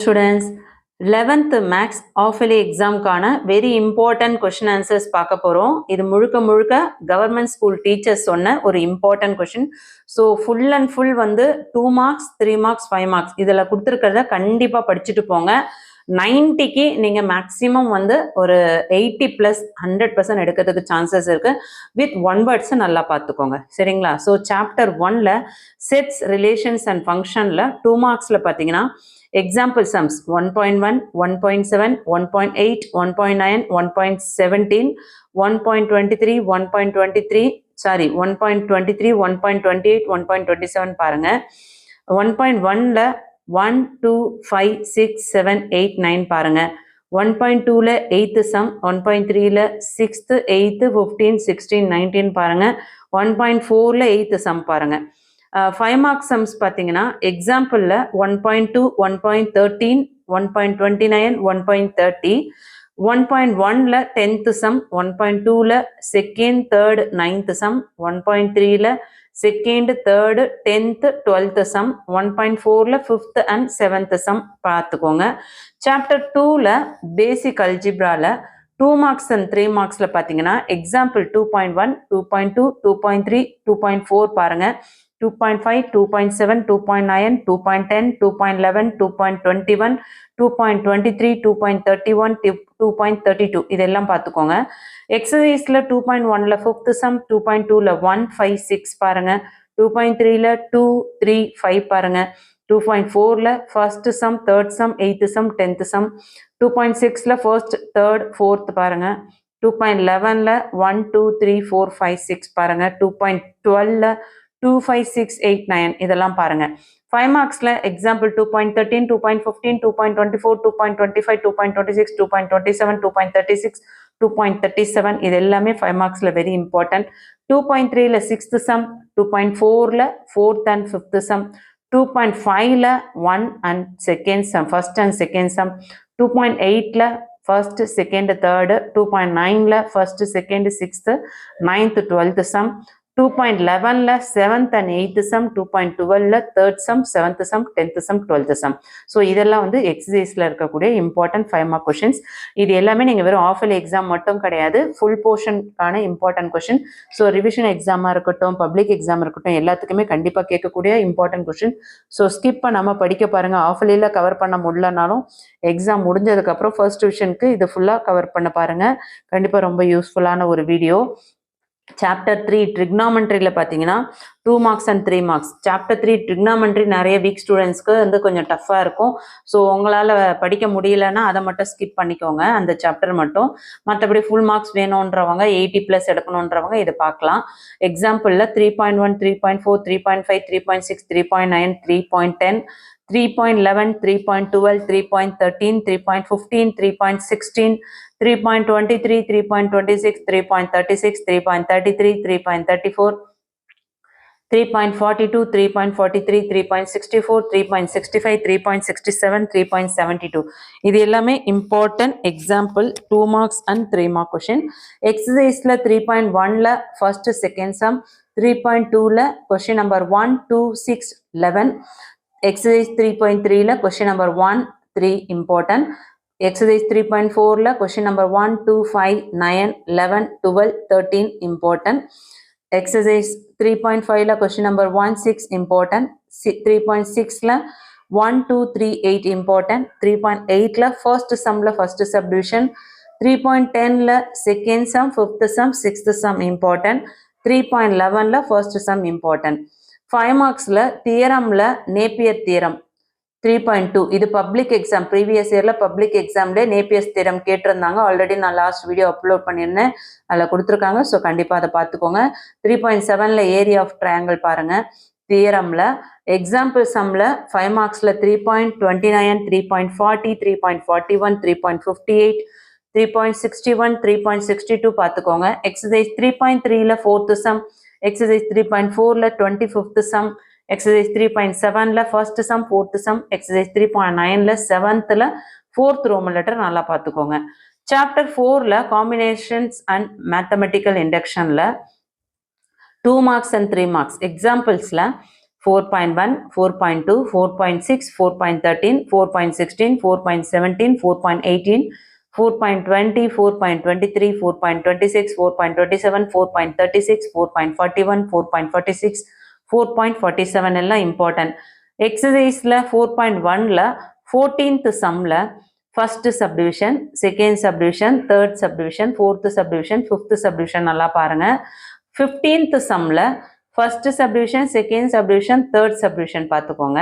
Students, 11th Max Half-Yearly exam-கான very important question answers பார்க்க போறோம். இது முழுக்க government school teachers சொன்ன ஒரு important question. So full and full வந்து 2 marks, 3 marks, 5 marks இதில் கொடுத்திருக்கிறத கண்டிப்பா படிச்சுட்டு போங்க. 90க்கு நீங்க மேக்ஸிமம் வந்து ஒரு 80 பிளஸ் 100% எடுக்கிறதுக்கு சான்சஸ் இருக்கு. வித் ஒன் வேர்ட்ஸ் நல்லா பார்த்துக்கோங்க, சரிங்களா? ஸோ சாப்டர் 1ல செட்ஸ், ரிலேஷன்ஸ் அண்ட் ஃபங்க்ஷன்ல 2 மார்க்ஸ்ல பார்த்தீங்கன்னா example sums 1.1, 1.7, 1.8, 1.9, 1.17, 1.23, 1.23, sorry 1.23, 1.28, 1.27 பாருங்க. 1.1ல 1, 2, 5, 6, 7, 8, 9 பாருங்க. 1.2ல 8th sum, 1.3ல 6th, 8th, 15, 16, 19 பாருங்க. 1.4ல 8th sum பாருங்க. 5 mark sums பார்த்தீங்கன்னா எக்ஸாம்பிளில் 1.2, 1.13, 1.29, 1.30, 1.1ல 10th sum, 1.2ல 2nd, 3rd, 9th sum, 1.3ல 2nd, 3rd, 10th, 12th sum, 1.4ல 5th and 7th sum பார்த்துக்கோங்க. Chapter 2ல basic அல்ஜிப்ரால 2 marks and 3 marksல பார்த்தீங்கன்னா example 2.1, 2.2, 2.3, 2.4 பாருங்க. 2.5, 2.7, 2.9, 2.10, 2.11, 2.21, 2.23, 2.31, 2.32 இதெல்லாம் பார்த்துக்கோங்க. எக்ஸசைஸ்ல 2.1ல 5th sum, 2.2ல 1, 5, 6 பாருங்க. 2.3ல 2, 3, 5 பாருங்க. 2.4ல first sum, third sum, 8th sum, 10th sum. 2.6ல first, third, fourth பாருங்க. 2.11ல 1, 2, 3, 4, 5, 6 பாருங்க. 2.12ல 2, 5, 6, 8, 9 இதெல்லாம் பாருங்க. 5 marksல எக்ஸாம்பிள் 2.13, 2.15, 2.24, 2.25, 2.26, 2.27, 2.36, 2.37 இது எல்லாமே 5 marksல வெரி இம்பார்ட்டன்ட். 2.3ல 6th sum, 2.4ல 4th and 5th sum, 2.5ல 1 and 2nd sum, first and second sum, 2.8ல first, second, third, 2.9ல first, second, 6th, 9th, 12th sum, 2.11ல 7th and 8th sum, 2.12ல 3rd sum, 7th sum, 10th sum, 12th sum. So இதெல்லாம் வந்து எக்ஸசைஸில் இருக்கக்கூடிய important 5 mark questions. இது எல்லாமே நீங்கள் வெறும் ஆஃப்-இயர்லி எக்ஸாம் மட்டும் கிடையாது, ஃபுல் போர்ஷனுக்கான இம்பார்ட்டன்ட் கொஷின். ஸோ ரிவிஷன் எக்ஸாமாக இருக்கட்டும், பப்ளிக் எக்ஸாம் இருக்கட்டும், எல்லாத்துக்குமே கண்டிப்பாக கேட்கக்கூடிய இம்பார்ட்டன்ட் கொஷின். ஸோ ஸ்கிப் பண்ணாமல் படிக்க பாருங்கள். ஆஃப்-இயர்லியில் கவர் பண்ண முடியலனாலும் எக்ஸாம் முடிஞ்சதுக்கப்புறம் ஃபர்ஸ்ட் டிவிஷனுக்கு இது ஃபுல்லாக கவர் பண்ண பாருங்கள். கண்டிப்பாக ரொம்ப யூஸ்ஃபுல்லான ஒரு வீடியோ. சாப்டர் 3 ட்ரிக்னாமெண்ட்ரியில் பார்த்தீங்கன்னா 2 marks and 3 marks. Chapter 3 trigonometry நிறைய வீக் ஸ்டூடெண்ட்ஸ்க்கு வந்து கொஞ்சம் டஃப்பாக இருக்கும். ஸோ உங்களால் படிக்க முடியலன்னா அதை மட்டும் ஸ்கிப் பண்ணிக்கோங்க, அந்த சாப்டர் மட்டும். மற்றபடி ஃபுல் மார்க்ஸ் வேணுன்றவங்க, 80 ப்ளஸ் எடுக்கணுன்றவங்க இதை பார்க்கலாம். எக்ஸாம்பிளில் 3.1, 3.4, 3.5, 3.6, 3.9, 3.10, 3.11, 3.12, 3.13, 3.15, 3.16, 3.23, 3.26, 3.36, 3.33, 3.34, 3.42, 3.43, 3.64, 3.65, 3.67, 3.72 இது எல்லாமே important example 2 marks and 3 mark question. எக்ஸசைஸில் 3.1ல ஃபர்ஸ்ட், செகண்ட் சம், 3.2ல கொஷின் நம்பர் 1, 2, 6, 11. எக்ஸசைஸ் 3.3ல கொஷின் நம்பர் 1, 3 இம்பார்ட்டன்ட். எக்ஸசைஸ் 3.4ல கொஷின் நம்பர் 1, 2, 5, 9, 11, 12, 13 இம்பார்ட்டன்ட். எக்ஸசைஸ் 3.5ல கொஷின் நம்பர் 1, 6 இம்பார்ட்டன்ட். 3.6ல 1, 2, 3, 8 இம்பார்ட்டன்ட். 3.8ல ஃபர்ஸ்ட் சம்ல ஃபர்ஸ்ட் சப்டிவிஷன். 3.10ல second sum, fifth sum, sixth sum important. 3.11ல first sum important. 5 marksல தியரம்ல நேப்பியர் தியரம் 3.2 இது பப்ளிக் எக்ஸாம். ப்ரீவியஸ் இயரில் பப்ளிக் எக்ஸாம்லேயே நேப்பியர்ஸ் தியரம் கேட்டிருந்தாங்க. ஆல்ரெடி நான் லாஸ்ட் வீடியோ அப்லோட் பண்ணியிருந்தேன், அதில் கொடுத்துருக்காங்க. ஸோ கண்டிப்பாக அதை பார்த்துக்கோங்க. 3.7ல ஏரியா ஆஃப் ட்ரையாங்கிள் பாருங்கள் தியரமில். எக்ஸாம்பிள் சம்மில் 5 marksல 3.29, 3.40, 3.41, 3.58, 3.61, 3.62 பார்த்துக்கோங்க. எக்ஸசைஸ் 3.3ல ஃபோர்த்து சம், எக்ஸசைஸ் 3.4ல 25th sum, எக்ஸசைஸ் 3.7ல first sum, fourth sum, exercise 3.9ல 7th ஃபோர்த் ரோமன் லெட்டர் நல்லா பார்த்துக்கோங்க. சாப்டர் 4ல காம்பினேஷன்ஸ் அண்ட் மேத்தமெட்டிக்கல் இண்டக்ஷனில் 2 marks and 3 marks. எக்ஸாம்பிள்ஸில் 4.1, 4.2, 4.6, 4.13, 4.16, 4.17, 4.18, 4.20, 4.23, 4.26, 4.27, 4.36, 4.41, 4.46, 4.47 எல்லாம் important. எக்ஸசைஸில் 4.1ல 14th சம்மில் first subdivision, second subdivision, third subdivision, fourth subdivision, fifth subdivision நல்லா பாருங்க. 15th சம்மில் first subdivision, second subdivision, third subdivision பார்த்துக்கோங்க.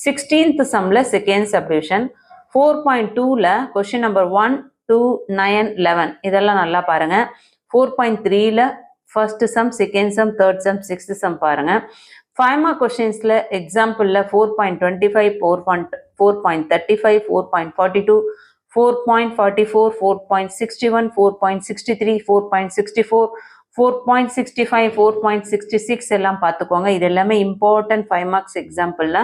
16th சம்மில் செகண்ட் சப்டிவிஷன். 4.2ல கொஸ்டின் நம்பர் 1, 2, 9, 11 இதெல்லாம் நல்லா பாருங்க. 4.3ல first sum, second sum, third sum, sixth sum பாருங்க. 5 மார்க் கொஸ்டின்ஸில் எக்ஸாம்பிளில் 4.25, 4.35, 4.42, 4.44, 4.61, 4.63, 4.64, 4.65, 4.66 எல்லாம் பார்த்துக்கோங்க. இது எல்லாமே இம்பார்ட்டன்ட் 5 மார்க்ஸ் எக்ஸாம்பிளில்.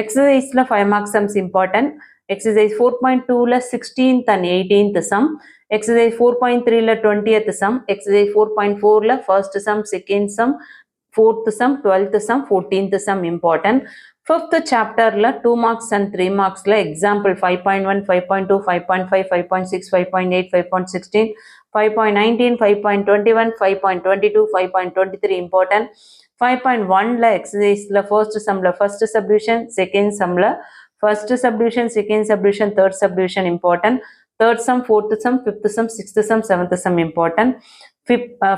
எக்ஸசைஸில் 5 மார்க்ஸ் சம்ஸ் இம்பார்ட்டன்ட். எக்ஸசைஸ் 4.2ல 16th and 18th sum, exercise 4.3ல 20th சம், எக்ஸசைஸ் 4.4ல first sum, second sum, fourth sum, 12th sum, 14th sum important. 5th chapterல 2 marks and 3 marksல example 5.1, 5.2, 5.5, 5.6, 5.8, 5.16, 5.19, 5.21, 5.22, 5.23 important. 5.1ல exerciseல first sumல first subdivision, second sumல first subdivision, second subdivision, third subdivision important. Third sum, fourth sum, fifth sum, sixth sum, seventh sum important.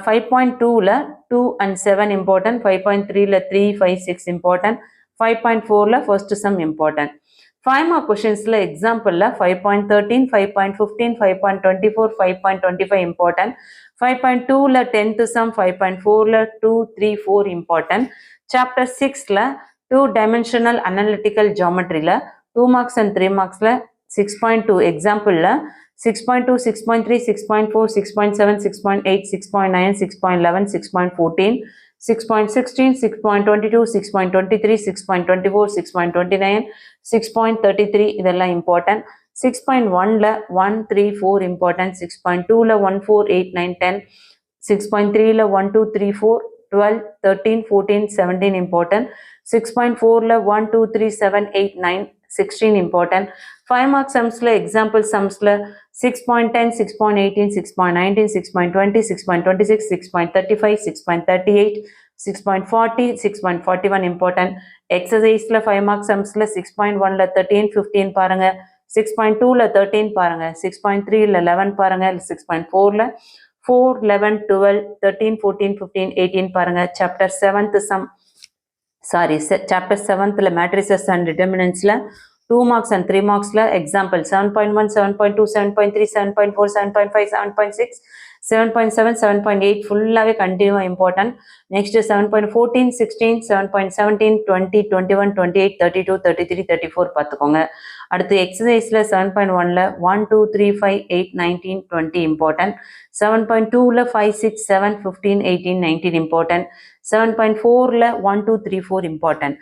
5.2ல 2 and 7 important. 5.3ல 3, 5, 6 important. 5.4ல first sum important. 5 mark questionsல exampleல 5.13, 5.15, 5.24, 5.25 important. 5.2ல 10th sum, 5.4ல 2, 3, 4 important. Chapter 6ல 2 dimensional analytical geometryல 2 marks and 3 marksல 6.2 exampleல 6.2, 6.3, 6.4, 6.7, 6.8, 6.9, 6.11, 6.14, 6.16, 6.22, 6.23, 6.24, 6.29, 6.33 இதெல்லாம் important. 6.1ல 1, 3, 4 important. 6.2ல 1, 4, 8, 9, 10. 6.3ல 1, 2, 3, 4, 12, 13, 14, 17 important. 6.4ல 1, 2, 3, 7, 8, 9, 16 important. 5 mark sumsல example sumsல 6.10, 6.18, 6.19, 6.20, 6.26, 6.35, 6.38, 6.40, 6.41 important. Exerciseல 5 mark sumsல 6.1ல 13, 15 பாருங்க. 6.2ல 13 பாருங்க. 6.3ல 11 பாருங்க. 6.4ல 4, 11, 12, 13, 14, 15, 18 பாருங்க. Chapter 7th sum, chapter 7thல matrices and determinantsல 2 marks and 3 marksல example 7.1, 7.2, 7.3, 7.4, 7.5, 7.6, 7.7, 7.8 ஃபுல்லாகவே கண்டினியூவாக important. Next 7.14, 16, 7.17, 20, 21, 28, 32, 33, 34 பார்த்துக்கோங்க. அடுத்து எக்ஸசைஸில் 7.1ல 1, 2, 3, 5, 8, 19, 20 important. 7.2ல 5, 6, 7, 15, 18, 19 important. 7.4ல 1, 2, 3, 4 important.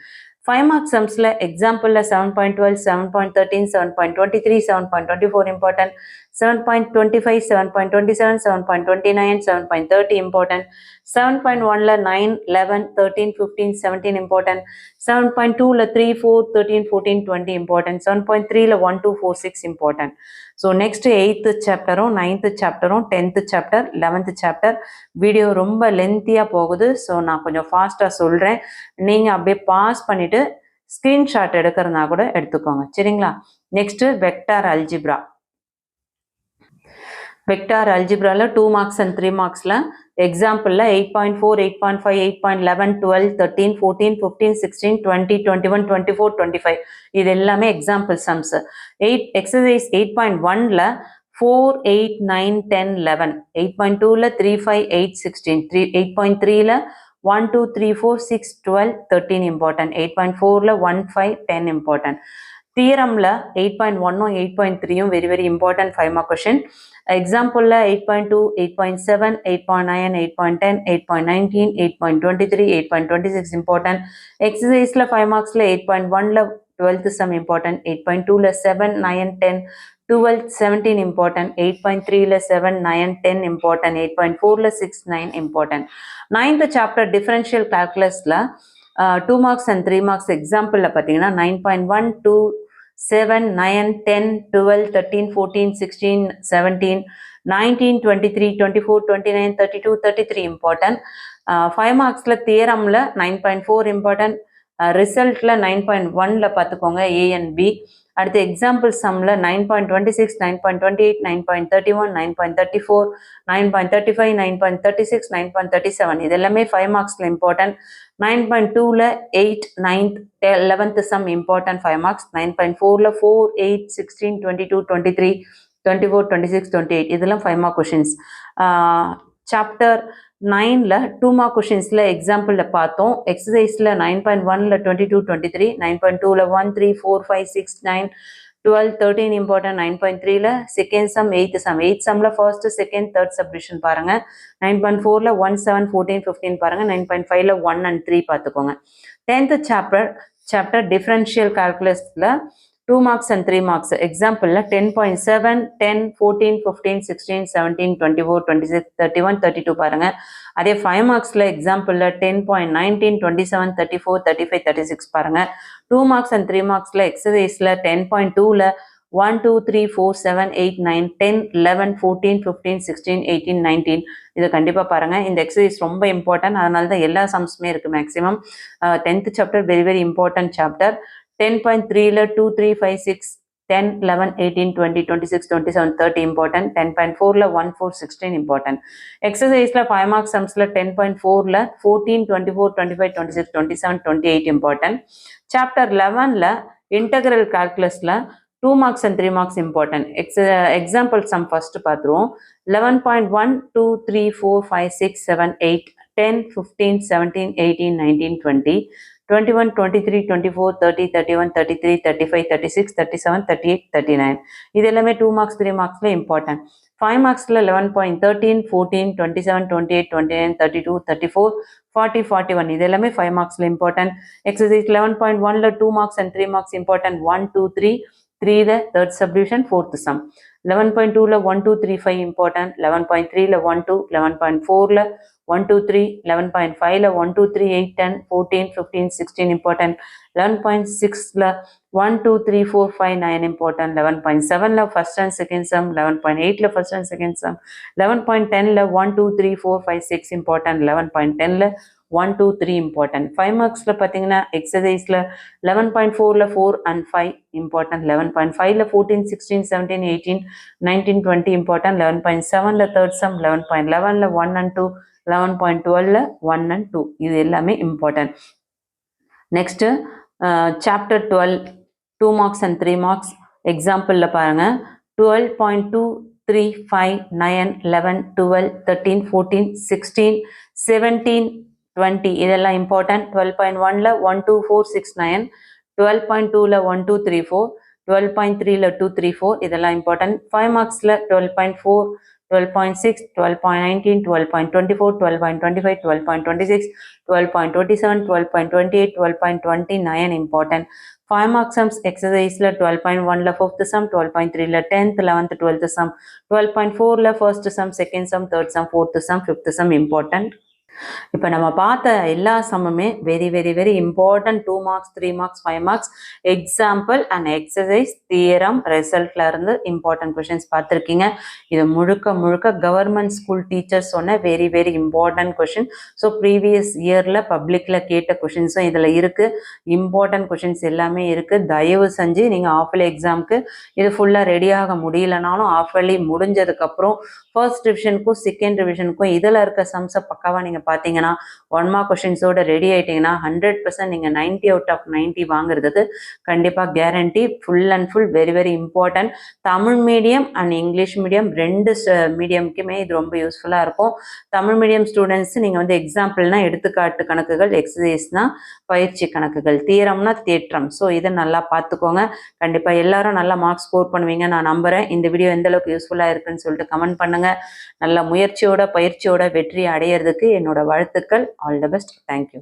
5 mark sumsல exampleல 7.12, 7.13, 7.23, 7.24 important. 7.25, 7.27, 7.29, 7.30 important. 7.1ல 9, 11, 13, 15, 17 important. 7.2ல 3, 4, 13, 14, 20 important. 7.3ல 1, 2, 4, 6 important. So next 8th சாப்டரும் 9th சாப்டரும் 10th chapter 11th chapter video ரொம்ப லென்த்தியாக போகுது. ஸோ நான் கொஞ்சம் ஃபாஸ்ட்டாக சொல்கிறேன். நீங்கள் அப்படியே பாஸ் பண்ணிவிட்டு ஸ்க்ரீன்ஷாட் எடுக்கிறதுனா கூட எடுத்துக்கோங்க, சரிங்களா? Next vector algebra. வெக்டார் அல்ஜிப்ராவில் 2 marks and 3 marksல எக்ஸாம்பிளில் 8.4, 8.5, 8.11, 12, 13, 14, 15, 16, 20, 21, 24, 25 இது எல்லாமே எக்ஸாம்பிள் சம்ஸ். எக்ஸசைஸ் 8.1ல 4, 8, 9, 10, 11. 8.2ல 3, 5, 8, 16. 8.3ல 1, 2, 3, 4, 6, 12, 13 important. 8.4ல 1, 5, 10 important. தியரம்ல 8.1ம் 8.3ம் very very important 5 mark question. எக்ஸாம்பிளில் 8.2, 8.7, 8.9, 8.10, 8.19, 8.23, 8.26 இம்பார்ட்டன்ட். எக்ஸசைஸில் 5 marksல 8.1ல 12th sum இம்பார்ட்டன்ட். 8.2ல 7, 9, 10, 12, 17 important. 8.3ல 7, 9, 10 important. 8.4ல 6, 9 important. 9th chapter differential calculusல 2 marks and 3 marks எக்ஸாம்பிளில் பார்த்தீங்கன்னா 9.1 2 7 9 10 12 13 14 16 17 19 23 24 29 32 33 இம்பார்ட்டன்ட். 5 மார்க்ஸில் தியரமில் 9.4 இம்பார்ட்டன்ட். ரிசல்ட்டில் 9.1ல் பார்த்துக்கோங்க ஏ அண்ட் பி. அடுத்து எக்ஸாம்பிள் சம்மில் 9.26 9.28 9.31 9.34 9.35 9.36 9.37 இது எல்லாமே 5 மார்க்ஸில் இம்பார்ட்டன்ட். 9.2ல் 8 9th 11th sum important 5 marks. 9.4ல் 4 8 16 22 23 24 26 28 இதெல்லாம் 5 மார்க் கொஷின்ஸ். சாப்டர் 9ல் 2 மார்க் கொஷின்ஸில் எக்ஸாம்பிளில் பார்த்தோம். எக்ஸசைஸில் 9.1ல் 22 23 9.2ல் 1 3 4 5 6 9 12 13 இம்பார்ட்டன்ட். 9.3ல் second sum 8th sum 8th சம்மில் ஃபர்ஸ்ட் செகண்ட் தேர்ட் சப்டிவிஷன் பாருங்கள். 9.4ல் 1 7 14 15 பாருங்கள். 9.5ல் 1 and 3 பார்த்துக்கோங்க. 10th சாப்டர் டிஃபரன்ஷியல் கால்குலஸில் 2 marks and 3 marks எக்ஸாம்பிளில் 10.7 10 14 15 16 17 24 26 31 32 பாருங்கள். அதே 5 மார்க்ஸில் எக்ஸாம்பிளில் 10.19 27 34 35 36 பாருங்கள். 2 marks and 3 marksல எக்ஸசைஸில் 10.2ல் 1 2 3 4 7 8 9 10 11 14 15 16 18 19 இதை கண்டிப்பாக பாருங்கள். இந்த எக்ஸசைஸ் ரொம்ப இம்பார்ட்டன்ட், அதனால தான் எல்லா சம்ஸுமே இருக்குது maximum. 10th chapter very very important chapter. 10.3ல் 2 3 5 6 10 11 18 20 26 27 30 இம்பார்ட்டன்ட். 10.4ல் 1 4 16 இம்பார்ட்டன்ட். எக்ஸசைஸில் 5 மார்க் சம்ஸில் 10.4ல் 14 24 25 26 27 28 இம்பார்ட்டன்ட். சாப்டர் 11ல் இன்டெக்ரல் கால்குலஸில் 2 marks and 3 marks important. Example sum first பார்த்துருவோம். 11.1 2 3 4 5 6 7 8 10 15 17 18 19 20 21 23 24 30 31 33 35 36 37 38 39 இது எல்லாமே 2 marks 3 marksல இம்பார்ட்டன்ட். 5 மார்க்ஸில் 11.13 14 27 28 29 32 34 40 41 இது எல்லாமே 5 மார்க்ஸில் இம்பார்ட்டன்ட். எக்ஸசைஸ் 11.1ல் 2 marks and 3 marks important. 1 2 3 3 the third subdivision fourth sum. 11.2ல 1 2 3 5 important. 11.3ல 1 2 11.4ல 1 2 3 11.5ல 1 2 3 8 10 14 15 16 important. 11.6ல 1 2 3 4 5 9 important. 11.7ல first and second sum. 11.8ல first and second sum. 11.10ல 1 2 3 4 5 6 important. 11.10ல 1 2 3 important. 5 marksல பார்த்தீங்கன்னா எக்ஸசைஸில் 11.4ல 4 and 5 important. 11.5ல 14 16 17 18 19 20 important. 11.7ல third sum. 11.11ல 1 and 2 11.12ல 1 and 2 இது எல்லாமே important. Next chapter 12 2 marks and 3 marks எக்ஸாம்பிளில் பாருங்க. 12.2 3 5 9 11 12 13 14 16 17 20 இதெல்லாம் இம்பார்ட்டன்ட். 12.1ல 1 2 4 6 9 12.2ல 1 2 3 4 12.3ல 2 3 4 இதெல்லாம் important. 5 மார்க்ஸில் 12.4 12.6 12.19 12.24 12.25 12.26 12.27 12.28 12.29 important. 5 mark sums எக்ஸசைஸில் 12.1ல 5th sum 12.3ல 10th 11th 12th sum 12.4ல first sum second sum third sum fourth sum fifth sum important. இப்போ நம்ம பார்த்த எல்லா சம்முமே very very very important. 2 marks 3 marks 5 marks example and exercise theorem ரிசல்ட்ல இருந்து important questions பார்த்துருக்கீங்க. இது முழுக்க முழுக்க கவர்மெண்ட் ஸ்கூல் டீச்சர்ஸ் சொன்ன very very important question. So previous இயரில் பப்ளிக்கில் கேட்ட கொஷின்ஸும் இதில் இருக்குது. இம்பார்ட்டன்ட் கொஷின்ஸ் எல்லாமே இருக்குது. தயவு செஞ்சு நீங்கள் ஆஃபலி எக்ஸாமுக்கு இது ஃபுல்லாக ரெடியாக முடியலனாலும் ஆஃபலி முடிஞ்சதுக்கப்புறம் ஃபர்ஸ்ட் ரிவிஷனுக்கும் செகண்ட் ரிவிஷனுக்கும் இதில் இருக்க சம்ஸை பக்காவாக நீங்கள் பார்த்தீங்கன்னா 1 mark கொஷின்ஸோட ரெடி ஆகிட்டிங்கன்னா 100% நீங்கள் 90 out of 90 வாங்குறதுக்கு கண்டிப்பாக guarantee. Full and full very very important. Tamil medium and English medium ரெண்டு மீடியமுக்குமே இது ரொம்ப யூஸ்ஃபுல்லாக இருக்கும். தமிழ் மீடியம் ஸ்டூடெண்ட்ஸ் நீங்கள் வந்து எக்ஸாம்பிள்னா எடுத்துக்காட்டு கணக்குகள், எக்ஸசைஸ்னா பயிற்சி கணக்குகள், தியரம்னா தேற்றம். ஸோ இதை நல்லா பார்த்துக்கோங்க. கண்டிப்பாக எல்லாரும் நல்லா மார்க்ஸ் ஸ்கோர் பண்ணுவீங்க நான் நம்புகிறேன். இந்த வீடியோ எந்த அளவுக்கு யூஸ்ஃபுல்லாக இருக்குன்னு சொல்லிட்டு கமெண்ட் பண்ணுங்கள். நல்ல முயற்சியோட பயிற்சியோட வெற்றி அடையிறதுக்கு என்னோட வாழ்த்துக்கள். All the best. தேங்க்யூ.